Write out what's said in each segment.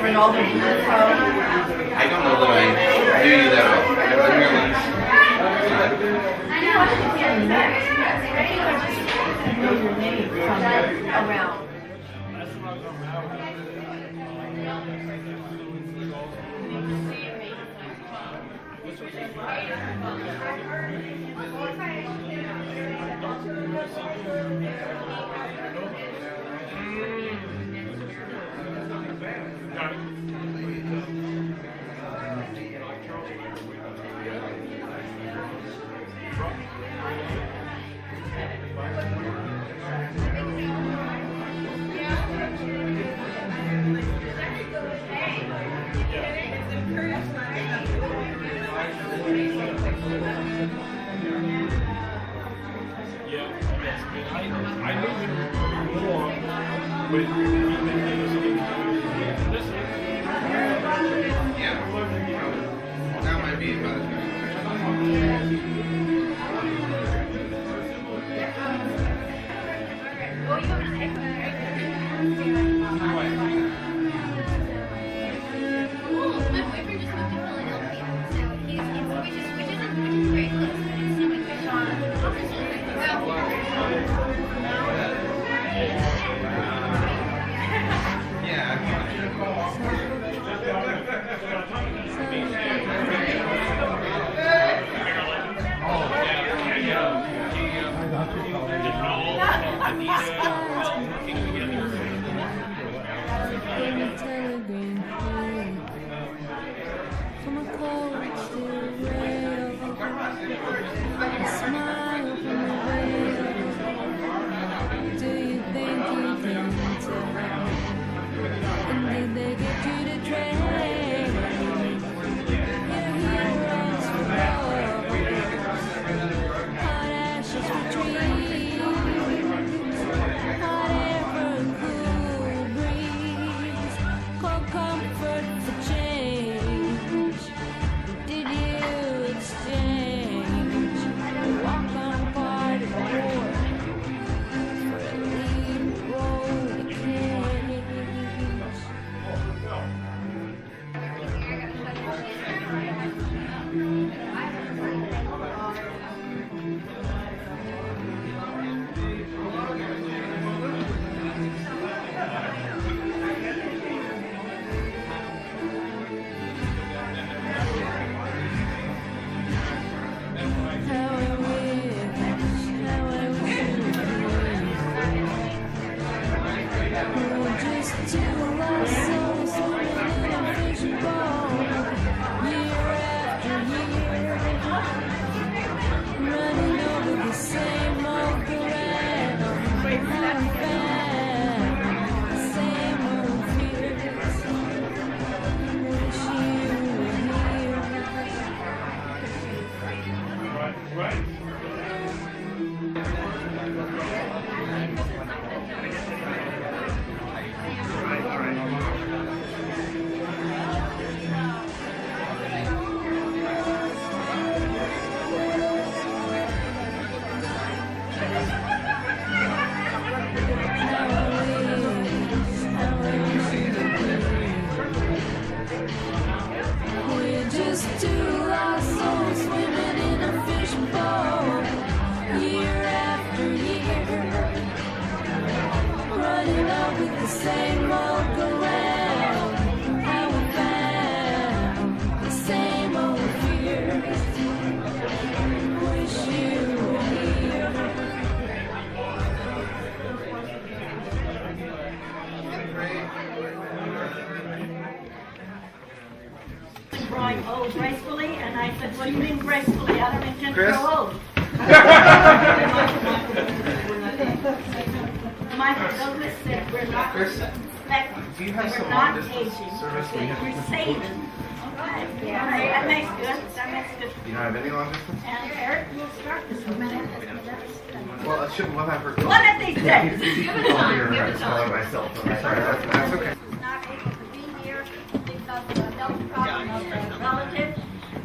remembering all the info. I don't know that I do you that well. I know your name from around. That might be about it. Growing old gracefully, and I said, "What do you mean gracefully? I don't intend to Chris? grow old." Michael Douglas said, "We're not Chris, expecting, do you have we're some not long distance aging, service we have? we're saving." All right, yeah, that makes good. That makes good. You don't have any long distance? And Eric will start this one. Well, it shouldn't have her. One of these days. Give it time. Give it time. Myself. I'm sorry. That's okay. Not able to be here because of a health problem of a relative,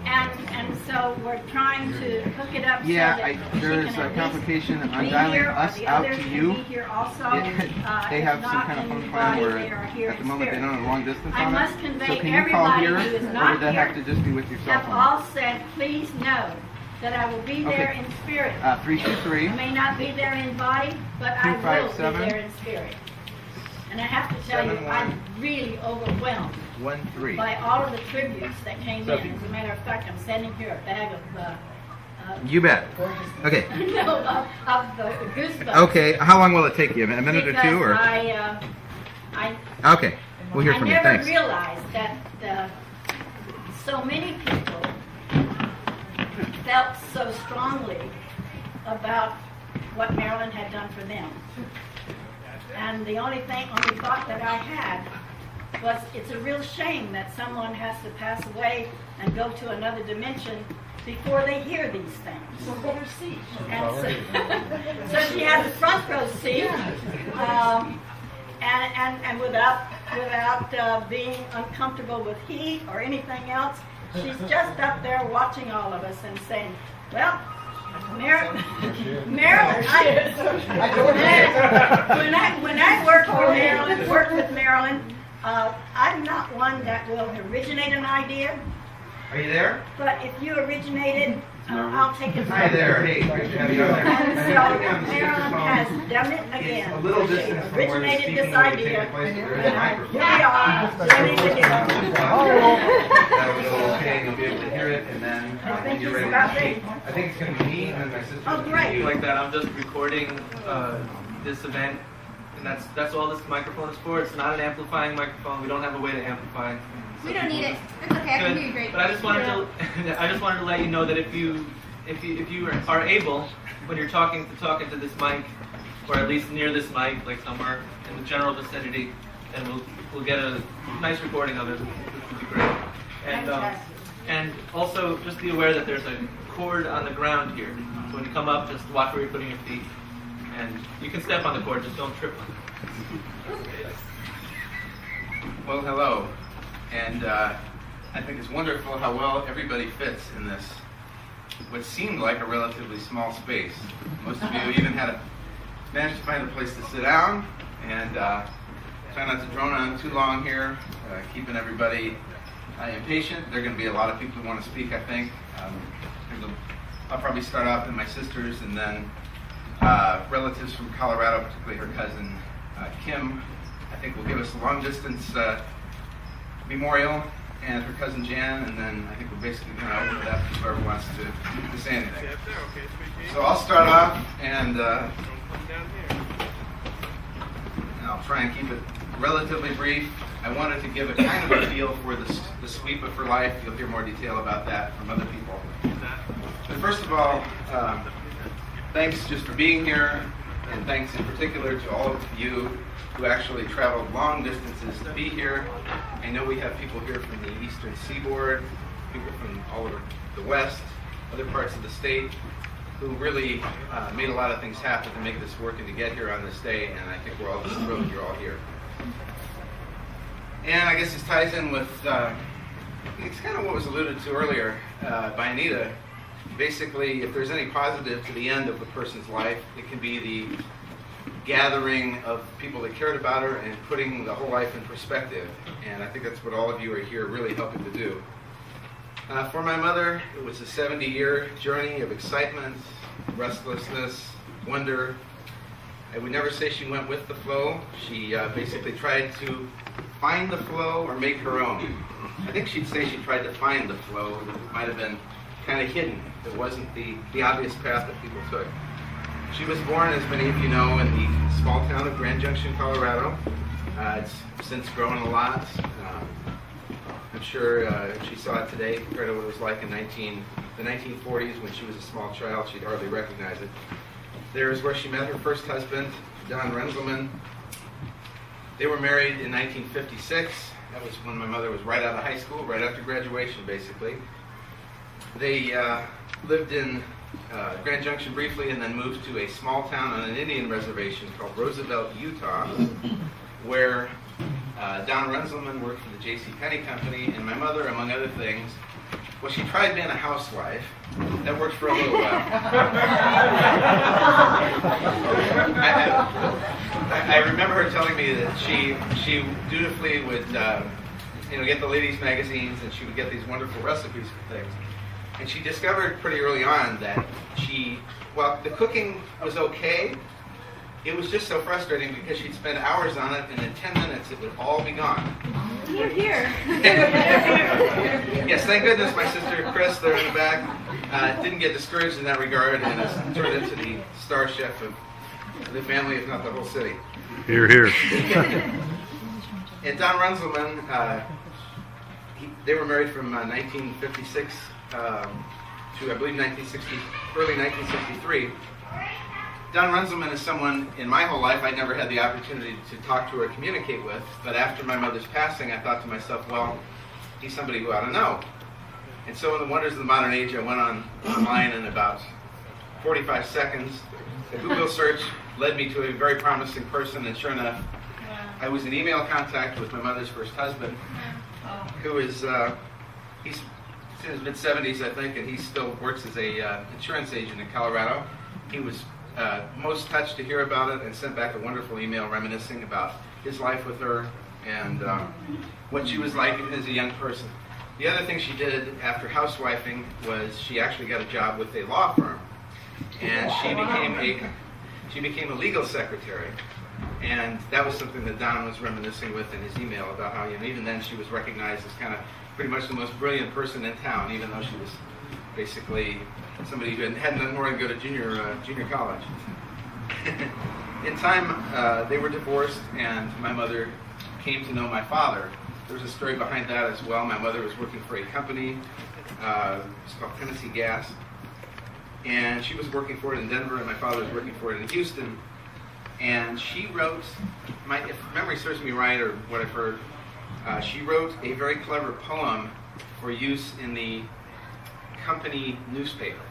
and so we're trying to hook it up Yeah, so that there she is can a at complication least on be dialing here, or us the out others to can you. be here also. They If have some not, kind of phone anybody, plan where they are here at the in moment they spirit. don't have long distance I on must it. convey So can you call everybody here, who is or not would that have to here just be with your cell have phone? all said, please know that I will be there Okay. in spirit. 323. I may not be there in body, but I will 257. be there in spirit. And I have to tell you, 71. I'm really overwhelmed 13. by all of the tributes that came So in. As a matter of fact, I'm sending here a bag of You bet. Okay. no, of the goosebumps. Okay. How long will it take you? A minute or Because two, or? I Okay. We'll hear I from you. never Thanks. realized that so many people felt so strongly about what Marilyn had done for them. And the only thought that I had was, it's a real shame that someone has to pass away and go to another dimension before they hear these things. So better seat. And so she has a front row seat, and without being uncomfortable with heat or anything else, she's just up there watching all of us and saying, well, Marilyn, when I work with Marilyn, I'm not one that will originate an idea, Are you there? but if you originated, I'll take it. Hi there. Hey, great to have you on there. And so Marilyn has done it again. It's a little She distance from where the originated speaking this will be idea, taking place. There is a and microphone. here we are, doing it again. That will go okay, you'll be able to hear it, and then I when think you're it's ready about to ready. speak. I think it's going to be me and my sister. Oh, great. Like that, I'm just recording this event, and that's all this microphone is for. It's not an amplifying microphone. We don't have a way to amplify. We don't need it. It's okay. I can hear you great. But I just wanted to let you know that if you are able, when you're talking to talk into this mic, or at least near this mic, like somewhere in the general vicinity, and we'll get a nice recording of it, which would be great. And also just be aware that there's a cord on the ground here. So when you come up, just watch where you're putting your feet, and you can step on the cord, just don't trip on it. Well, hello. And I think it's wonderful how well everybody fits in this, what seemed like a relatively small space. Most of you even managed to find a place to sit down, and try not to drone on too long here, keeping everybody impatient. There are going to be a lot of people who want to speak, I think. I'll probably start off with my sisters, and then relatives from Colorado, particularly her cousin Kim, I think will give us a long distance memorial, and her cousin Jan, and then I think we're basically going to open it up to whoever wants to say anything. So I'll start off, and I'll try and keep it relatively brief. I wanted to give a kind of a feel for the sweep of her life. You'll hear more detail about that from other people. But first of all, thanks just for being here, and thanks in particular to all of you who actually traveled long distances to be here. I know we have people here from the eastern seaboard, people from all over the west, other parts of the state, who really made a lot of things happen to make this work and to get here on this day, and I think we're all just thrilled you're all here. And I guess this ties in with, it's kind of what was alluded to earlier by Anita. Basically, if there's any positive to the end of a person's life, it can be the gathering of people that cared about her and putting the whole life in perspective. And I think that's what all of you are here really helping to do. For my mother, it was a 70-year journey of excitement, restlessness, wonder. I would never say she went with the flow. She basically tried to find the flow or make her own. I think she'd say she tried to find the flow that might have been kind of hidden. It wasn't the obvious path that people took. She was born, as many of you know, in the small town of Grand Junction, Colorado. It's since grown a lot. I'm sure if she saw it today, compared to what it was like in the 1940s when she was a small child, she'd hardly recognize it. There's where she met her first husband, Don Renzelman. They were married in 1956. That was when my mother was right out of high school, right after graduation, basically. They lived in Grand Junction briefly and then moved to a small town on an Indian reservation called Roosevelt, Utah, where Don Renzelman worked for the J.C. Penney Company, and my mother, among other things, Well, she tried being a housewife. That worked for a little while. I remember her telling me that she dutifully would get the ladies' magazines, and she would get these wonderful recipes for things. And she discovered pretty early on that the cooking was okay. It was just so frustrating because she'd spend hours on it, and in 10 minutes it would all be gone. You're here. Yes, thank goodness my sister Chris, there in the back, didn't get discouraged in that regard and has turned into the star chef of the family, if not the whole city. Here, here. And Don Runzelman, they were married from 1956 to, I believe, early 1963. Don Runzelman is someone in my whole life I'd never had the opportunity to talk to or communicate with, but after my mother's passing, I thought to myself, well, he's somebody who ought to know. And so in the wonders of the modern age, I went online in about 45 seconds. A Google search led me to a very promising person, and sure enough, I was in email contact with my mother's first husband, who is, he's in his mid-70s, I think, and he still works as a insurance agent in Colorado. He was most touched to hear about it and sent back a wonderful email reminiscing about his life with her and what she was like as a young person. The other thing she did after housewifing was she actually got a job with a law firm, and she became a legal secretary. And that was something that Don was reminiscing with in his email about how even then she was recognized as kind of pretty much the most brilliant person in town, even though she was basically somebody who hadn't done more than go to junior college. In time, they were divorced, and my mother came to know my father. There's a story behind that as well. My mother was working for a company, it's called Tennessee Gas, and she was working for it in Denver, and my father was working for it in Houston. And she wrote, if memory serves me right, or what I've heard, she wrote a very clever poem for use in the company newspaper.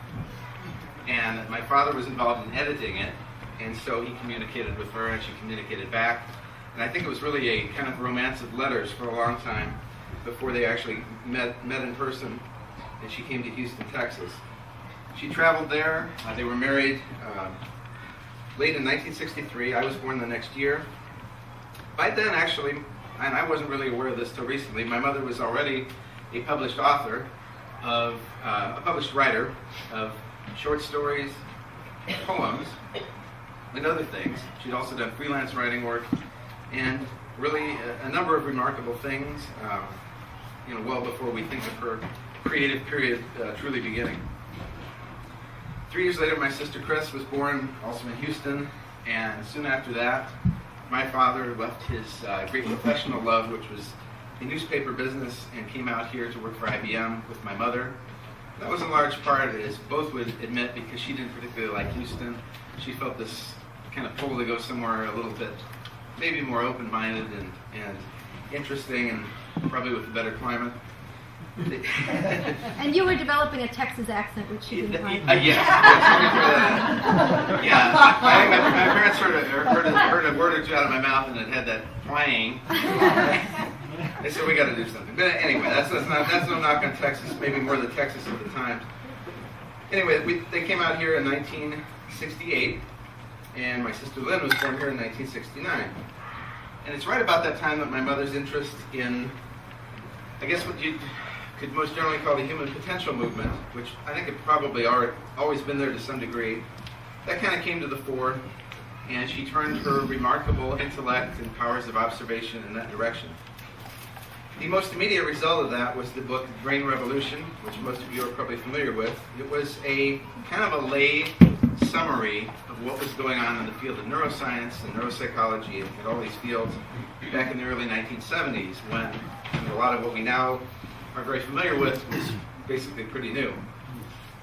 And my father was involved in editing it, and so he communicated with her, and she communicated back. And I think it was really a kind of romance of letters for a long time before they actually met in person, and she came to Houston, Texas. She traveled there. They were married late in 1963. I was born the next year. By then, actually, and I wasn't really aware of this till recently, my mother was already a published author of a published writer of short stories, poems, and other things. She'd also done freelance writing work, and really a number of remarkable things, well before we think of her creative period truly beginning. 3 years later, my sister Chris was born, also in Houston, and soon after that, my father left his great professional love, which was the newspaper business, and came out here to work for IBM with my mother. That was a large part, as both would admit, because she didn't particularly like Houston. She felt this kind of pull to go somewhere a little bit, maybe more open-minded and interesting, and probably with a better climate. And you were developing a Texas accent, which she didn't like. Yes. Yeah. I think my parents heard a word or two out of my mouth, and it had that twang. They said, we got to do something. But anyway, that's no knock on Texas, maybe more the Texas of the times. Anyway, they came out here in 1968, and my sister Lynn was born here in 1969. And it's right about that time that my mother's interest in, I guess what you could most generally call the human potential movement, which I think had probably always been there to some degree, that kind of came to the fore, and she turned her remarkable intellect and powers of observation in that direction. The most immediate result of that was the book Brain Revolution, which most of you are probably familiar with. It was a kind of a lay summary of what was going on in the field of neuroscience and neuropsychology and all these fields back in the early 1970s, when a lot of what we now are very familiar with was basically pretty new.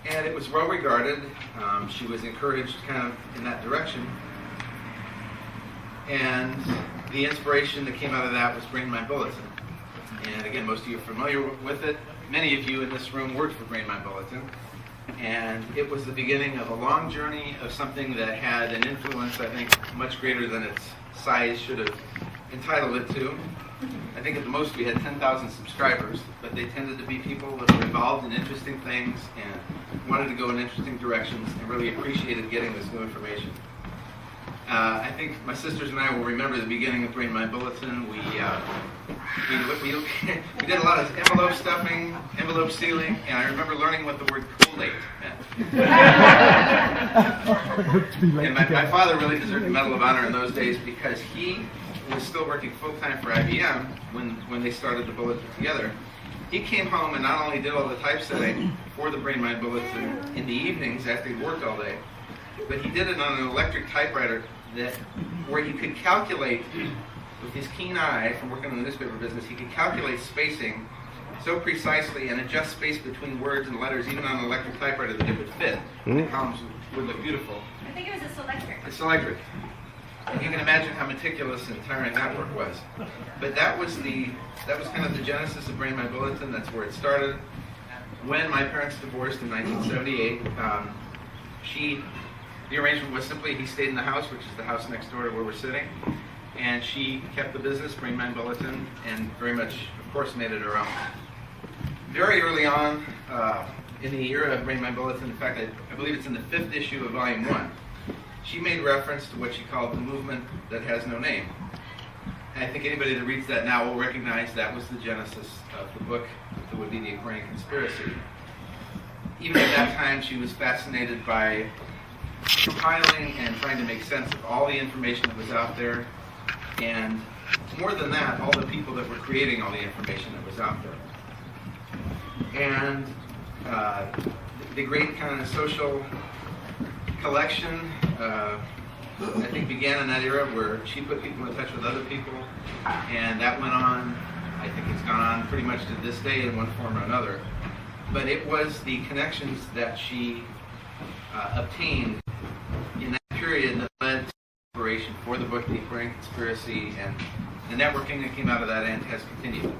And it was well regarded. She was encouraged kind of in that direction. And the inspiration that came out of that was Brain Mind Bulletin. And again, most of you are familiar with it. Many of you in this room worked for Brain Mind Bulletin. And it was the beginning of a long journey of something that had an influence, I think, much greater than its size should have entitled it to. I think at the most we had 10,000 subscribers, but they tended to be people that were involved in interesting things and wanted to go in interesting directions and really appreciated getting this new information. I think my sisters and I will remember the beginning of Brain Mind Bulletin. We did a lot of envelope stuffing, envelope sealing, and I remember learning what the word Kool-Aid meant. And my father really deserved the Medal of Honor in those days because he was still working full-time for IBM when they started the Bulletin together. He came home and not only did all the typesetting for the Brain Mind Bulletin in the evenings after he'd worked all day, but he did it on an electric typewriter where he could calculate, with his keen eye from working in the newspaper business, he could calculate spacing so precisely and adjust space between words and letters, even on an electric typewriter, that it would fit. The columns would look beautiful. I think it was a Selectric. It's electric. And you can imagine how meticulous and tiring that work was. But that was kind of the genesis of Brain Mind Bulletin. That's where it started. When my parents divorced in 1978, the arrangement was simply he stayed in the house, which is the house next door to where we're sitting, and she kept the business, Brain Mind Bulletin, and very much, of course, made it her own. Very early on in the era of Brain Mind Bulletin, in fact, I believe it's in the 5th issue of Volume 1, she made reference to what she called the movement that has no name. And I think anybody that reads that now will recognize that was the genesis of the book that would be the Aquarian Conspiracy. Even at that time, she was fascinated by compiling and trying to make sense of all the information that was out there, and more than that, all the people that were creating all the information that was out there. And the great kind of social collection, I think, began in that era where she put people in touch with other people, and that went on. I think it's gone on pretty much to this day in one form or another. But it was the connections that she obtained in that period that led to inspiration for the book, The Aquarian Conspiracy, and the networking that came out of that end has continued.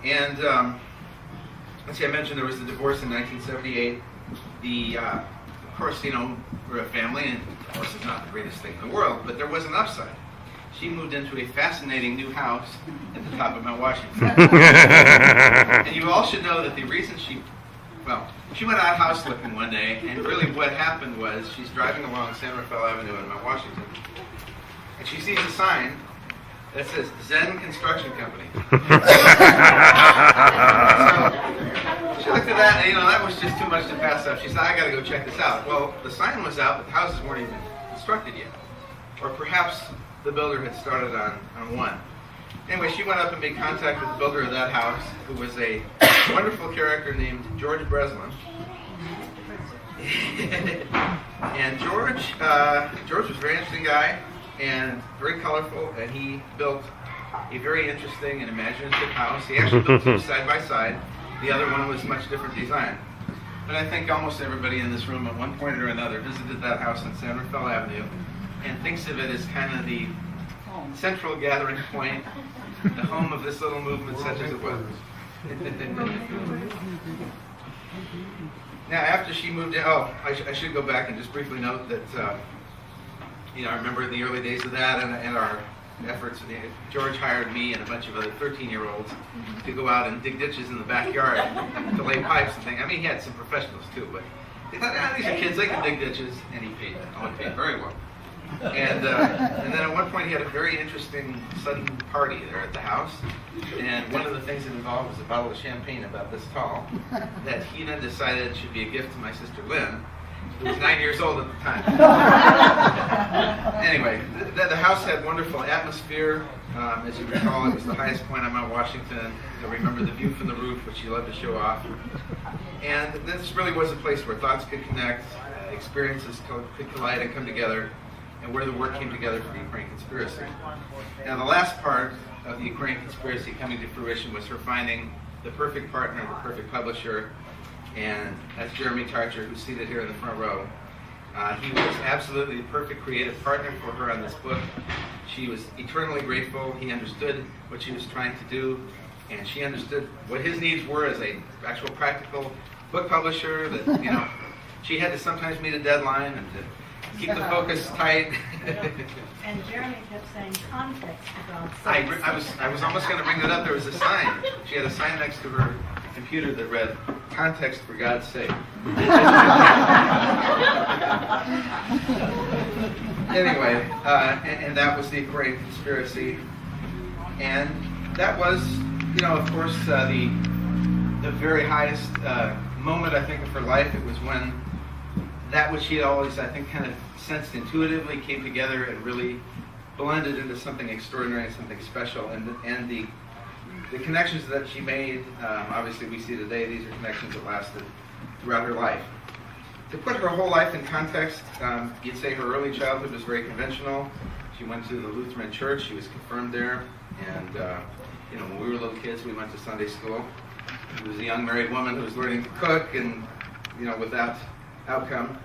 And let's see, I mentioned there was the divorce in 1978. Of course, we're a family, and divorce is not the greatest thing in the world, but there was an upside. She moved into a fascinating new house at the top of Mount Washington. And you all should know that the reason she went out house looking one day, and really what happened was she's driving along San Rafael Avenue in Mount Washington, and she sees a sign that says Zen Construction Company. So she looked at that, and that was just too much to pass up. She said, I gotta go check this out. Well, the sign was out, but the houses weren't even constructed yet. Or perhaps the builder had started on one. Anyway, she went up and made contact with the builder of that house, who was a wonderful character named George Breslin. And George was a very interesting guy and very colorful, and he built a very interesting and imaginative house. He actually built two side by side. The other one was much different design. But I think almost everybody in this room at one point or another visited that house on San Rafael Avenue and thinks of it as kind of the central gathering point, the home of this little movement, such as it was. Now, after she moved in, I should go back and just briefly note that, I remember in the early days of that and our efforts, George hired me and a bunch of other 13-year-olds to go out and dig ditches in the backyard to lay pipes and things. I mean, he had some professionals too, but they thought, these are kids, they can dig ditches, and he paid very well. And then at one point he had a very interesting sudden party there at the house, and one of the things it involved was a bottle of champagne about this tall that he then decided should be a gift to my sister Lynn, who was 9 years old at the time. Anyway, the house had wonderful atmosphere. As you recall, it was the highest point on Mount Washington. You'll remember the view from the roof, which she loved to show off. And this really was a place where thoughts could connect, experiences could collide and come together, and where the work came together for the Aquarian Conspiracy. Now, the last part of the Aquarian Conspiracy coming to fruition was her finding the perfect partner, the perfect publisher, and that's Jeremy Tarcher, who's seated here in the front row. He was absolutely the perfect creative partner for her on this book. She was eternally grateful. He understood what she was trying to do, and she understood what his needs were as an actual practical book publisher, that, she had to sometimes meet a deadline and to keep the focus tight. And Jeremy kept saying context for God's sake. I was almost going to bring that up. There was a sign. She had a sign next to her computer that read, "Context for God's sake." Anyway, and that was the Aquarian Conspiracy. And that was, of course, the very highest moment, I think, of her life. It was when that which she had always, I think, kind of sensed intuitively came together and really blended into something extraordinary and something special. And the connections that she made, obviously we see today, these are connections that lasted throughout her life. To put her whole life in context, you'd say her early childhood was very conventional. She went to the Lutheran church. She was confirmed there. And, when we were little kids, we went to Sunday school. She was a young married woman who was learning to cook, and, with that outcome.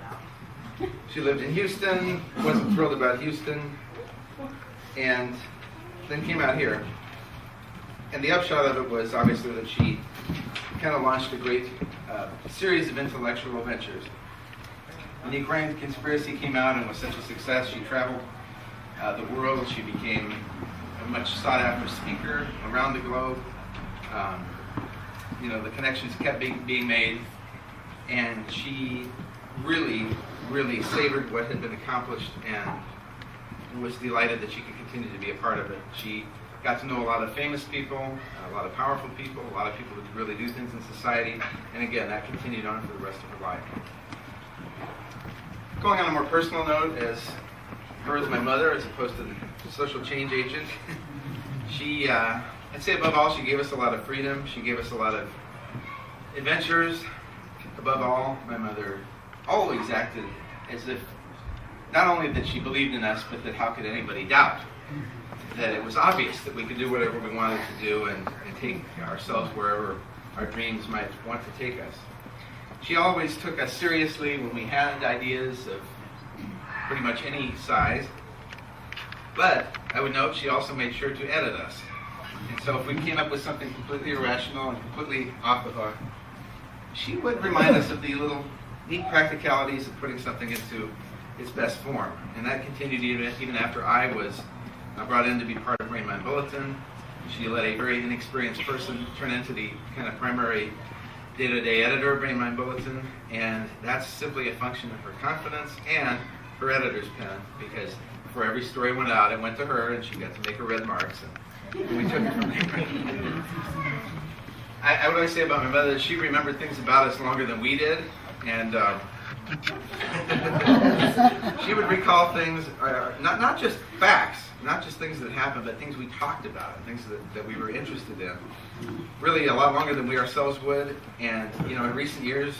She lived in Houston, wasn't thrilled about Houston, and then came out here. And the upshot of it was, obviously, that she kind of launched a great series of intellectual ventures. When the Aquarian Conspiracy came out and was such a success, she traveled the world. She became a much sought-after speaker around the globe. The connections kept being made, and she really, really savored what had been accomplished and was delighted that she could continue to be a part of it. She got to know a lot of famous people, a lot of powerful people, a lot of people who really do things in society, and again, that continued on for the rest of her life. Going on a more personal note, as her as my mother, as opposed to the social change agent, she, I'd say above all, she gave us a lot of freedom. She gave us a lot of adventures. Above all, my mother always acted as if not only that she believed in us, but that how could anybody doubt that it was obvious that we could do whatever we wanted to do and take ourselves wherever our dreams might want to take us. She always took us seriously when we had ideas of pretty much any size, but I would note she also made sure to edit us. And so if we came up with something completely irrational and completely off the hook, she would remind us of the little neat practicalities of putting something into its best form. And that continued even after I was brought in to be part of Brain Mind Bulletin. She let a very inexperienced person turn into the kind of primary day-to-day editor of Brain Mind Bulletin, and that's simply a function of her confidence and her editor's pen, because before every story went out, it went to her, and she got to make her red marks, and we took it from there. I would always say about my mother that she remembered things about us longer than we did, and she would recall things, not just facts, not just things that happened, but things we talked about, and things that we were interested in. Really a lot longer than we ourselves would, and in recent years,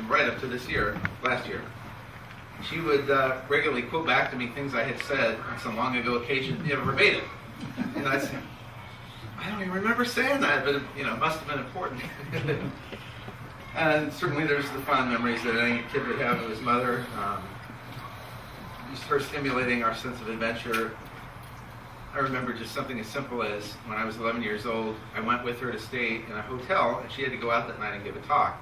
right up to this year, last year, she would regularly quote back to me things I had said on some long ago occasion, verbatim. And I'd say, I don't even remember saying that, but it must have been important. And certainly there's the fond memories that any kid would have of his mother. Just her stimulating our sense of adventure. I remember just something as simple as when I was 11 years old, I went with her to stay in a hotel, and she had to go out that night and give a talk.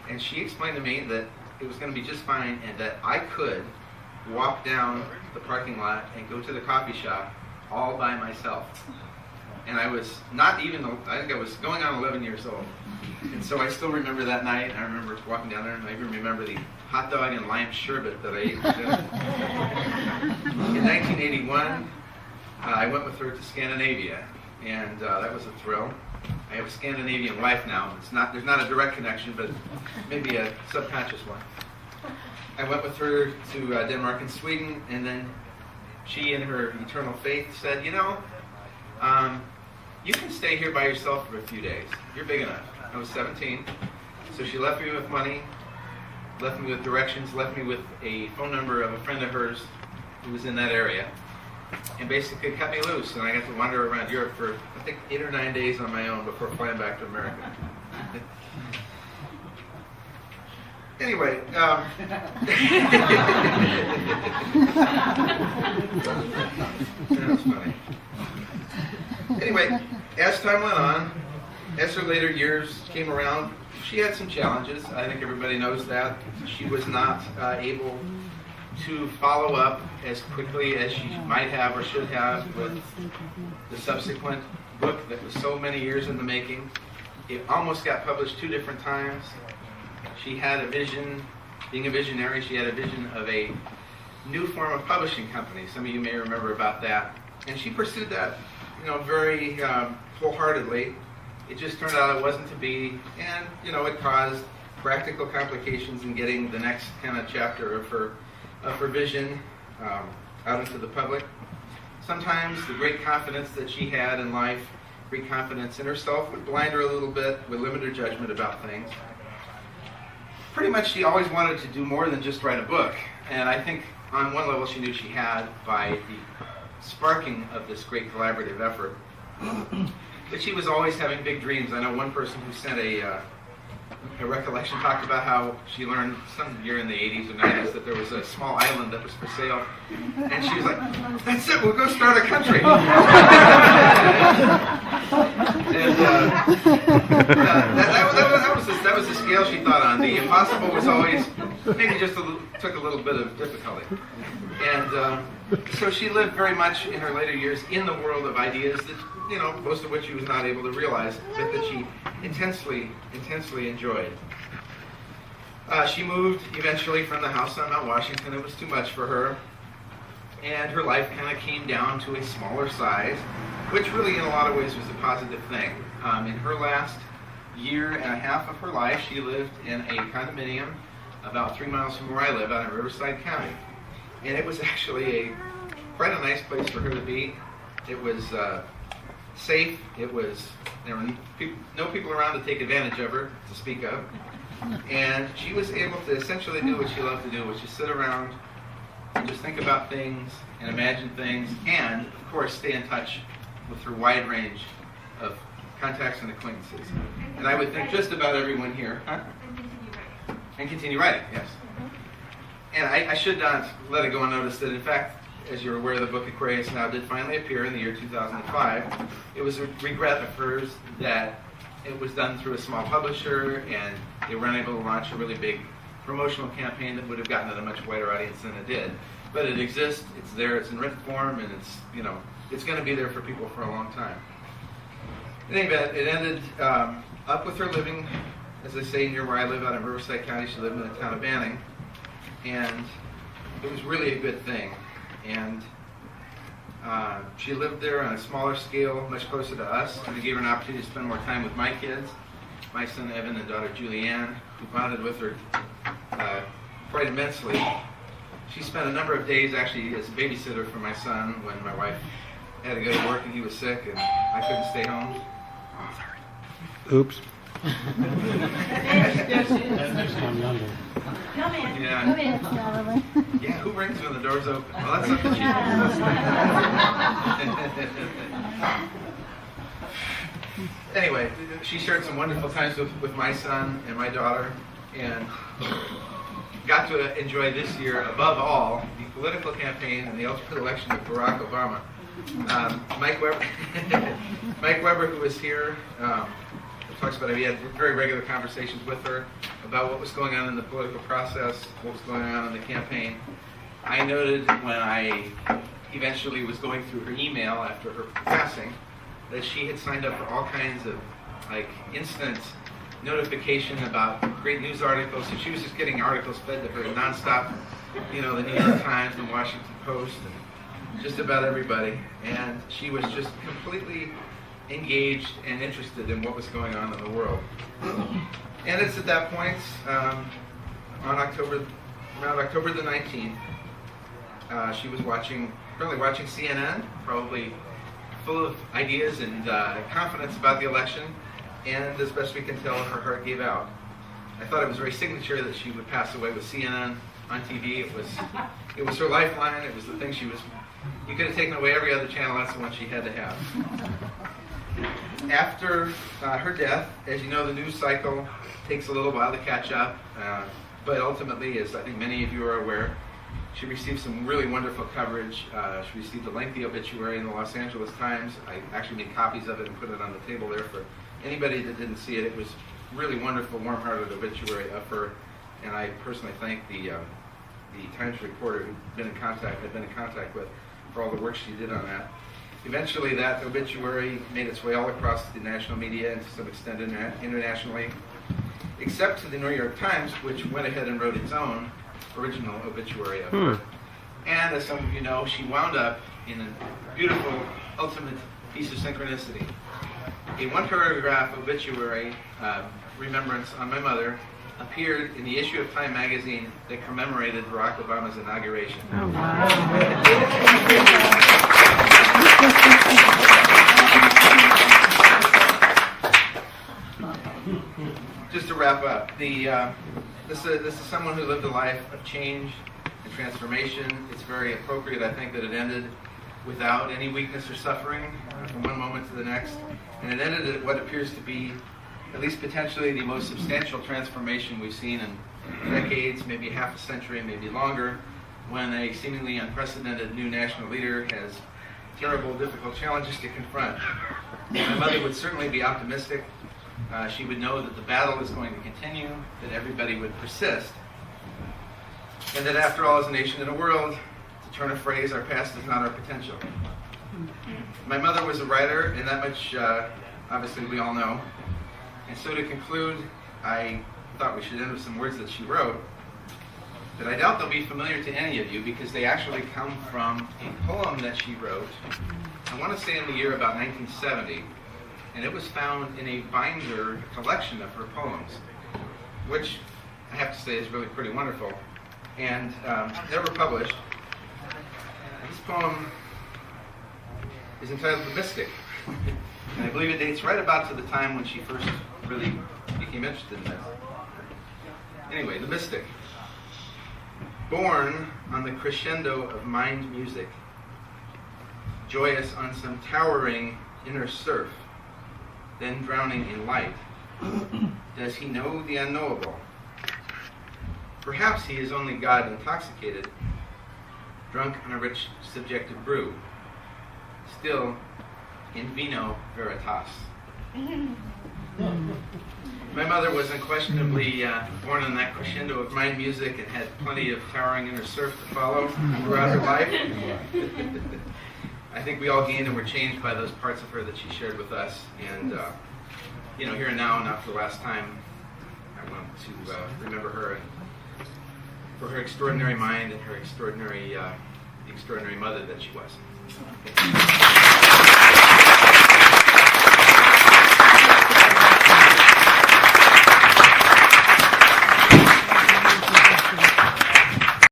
And she explained to me that it was going to be just fine, and that I could walk down the parking lot and go to the coffee shop all by myself. And I was not even, I think I was going on 11 years old. And so I still remember that night. I remember walking down there, and I even remember the hot dog and lime sherbet that I ate for dinner. In 1981, I went with her to Scandinavia, and that was a thrill. I have a Scandinavian wife now. There's not a direct connection, but maybe a subconscious one. I went with her to Denmark and Sweden, and then she, in her eternal faith, said, you can stay here by yourself for a few days. You're big enough. I was 17, so she left me with money, left me with directions, left me with a phone number of a friend of hers who was in that area, and basically cut me loose, and I got to wander around Europe for, I think, 8 or 9 days on my own before flying back to America. Anyway, that's funny. Anyway, as time went on, as her later years came around, she had some challenges. I think everybody knows that. She was not able to follow up as quickly as she might have or should have with the subsequent book that was so many years in the making. It almost got published 2 different times. She had a vision, being a visionary, she had a vision of a new form of publishing company. Some of you may remember about that. And she pursued that, very wholeheartedly. It just turned out it wasn't to be, and, it caused practical complications in getting the next kind of chapter of her vision out into the public. Sometimes the great confidence that she had in life, great confidence in herself, would blind her a little bit, would limit her judgment about things. Pretty much she always wanted to do more than just write a book, and I think on one level she knew she had by the sparking of this great collaborative effort. But she was always having big dreams. I know one person who sent a recollection talked about how she learned some year in the 80s or 90s that there was a small island that was for sale, and she was like, "That's it, we'll go start a country." And that was the scale she thought on. The impossible was always maybe just took a little bit of difficulty. And so she lived very much in her later years in the world of ideas that, most of which she was not able to realize, but that she intensely enjoyed. She moved eventually from the house on Mount Washington. It was too much for her. And her life kind of came down to a smaller size, which really in a lot of ways was a positive thing. In her last year and a half of her life, she lived in a condominium about 3 miles from where I live out in Riverside County. And it was actually quite a nice place for her to be. It was safe. There were no people around to take advantage of her, to speak of. And she was able to essentially do what she loved to do, which is sit around and just think about things and imagine things, and, of course, stay in touch with her wide range of contacts and acquaintances. And I would think just about everyone here. Huh? And continue writing, yes. And I should not let it go unnoticed that, in fact, as you're aware, the book Aquarius Now did finally appear in the year 2005. It was a regret of hers that it was done through a small publisher, and they were unable to launch a really big promotional campaign that would have gotten it a much wider audience than it did. But it exists, it's there, it's in written form, and it's going to be there for people for a long time. In any event, it ended up with her living, as I say, near where I live out in Riverside County. She lived in the town of Banning, and it was really a good thing. And she lived there on a smaller scale, much closer to us, and it gave her an opportunity to spend more time with my kids, my son Evan and daughter Julianne, who bonded with her quite immensely. She spent a number of days actually as a babysitter for my son when my wife had to go to work and he was sick and I couldn't stay home. Oops. Come in. Yeah. Come in, Marilyn. Yeah, who rings when the door's open? Well, that's up to you. Anyway, she shared some wonderful times with my son and my daughter, and got to enjoy this year, above all, the political campaign and the ultimate election of Barack Obama. Mike Weber, who was here, talks about it. We had very regular conversations with her about what was going on in the political process, what was going on in the campaign. I noted when I eventually was going through her email after her passing that she had signed up for all kinds of instant notification about great news articles. So she was just getting articles fed to her nonstop, the New York Times, the Washington Post, and just about everybody. And she was just completely engaged and interested in what was going on in the world. And it's at that point, around October the 19th, she was currently watching CNN, probably full of ideas and confidence about the election, and as best we can tell, her heart gave out. I thought it was very signature that she would pass away with CNN on TV. It was her lifeline. It was the thing you could have taken away every other channel. That's the one she had to have. After her death, as you know, the news cycle takes a little while to catch up, but ultimately, as I think many of you are aware, she received some really wonderful coverage. She received a lengthy obituary in the Los Angeles Times. I actually made copies of it and put it on the table there for anybody that didn't see it. It was really wonderful, warm-hearted obituary of her, and I personally thank the the Times reporter who'd been in contact with for all the work she did on that. Eventually, that obituary made its way all across the national media and to some extent internationally, except to the New York Times, which went ahead and wrote its own original obituary of her. And as some of you know, she wound up in a beautiful, ultimate piece of synchronicity. A one-paragraph obituary, remembrance on my mother, appeared in the issue of Time magazine that commemorated Barack Obama's inauguration. Oh, wow. Just to wrap up, this is someone who lived a life of change and transformation. It's very appropriate, I think, that it ended without any weakness or suffering from one moment to the next. And it ended at what appears to be, at least potentially, the most substantial transformation we've seen in decades, maybe half a century, maybe longer, when a seemingly unprecedented new national leader has terrible, difficult challenges to confront. My mother would certainly be optimistic. She would know that the battle is going to continue, that everybody would persist, and that after all, as a nation and a world, to turn a phrase, our past is not our potential. My mother was a writer, and that much, obviously, we all know. And so to conclude, I thought we should end with some words that she wrote that I doubt they'll be familiar to any of you because they actually come from a poem that she wrote, I want to say in the year about 1970, and it was found in a binder collection of her poems, which I have to say is really pretty wonderful, and never published. This poem is entitled The Mystic, and I believe it dates right about to the time when she first really became interested in this. Anyway, The Mystic. Born on the crescendo of mind music, joyous on some towering inner surf, then drowning in light, does he know the unknowable? Perhaps he is only God intoxicated, drunk on a rich subjective brew, still in vino veritas. My mother was unquestionably born on that crescendo of mind music and had plenty of towering inner surf to follow throughout her life. I think we all gained and were changed by those parts of her that she shared with us. And, here and now, not for the last time, I want to remember her and for her extraordinary mind and her extraordinary mother that she was.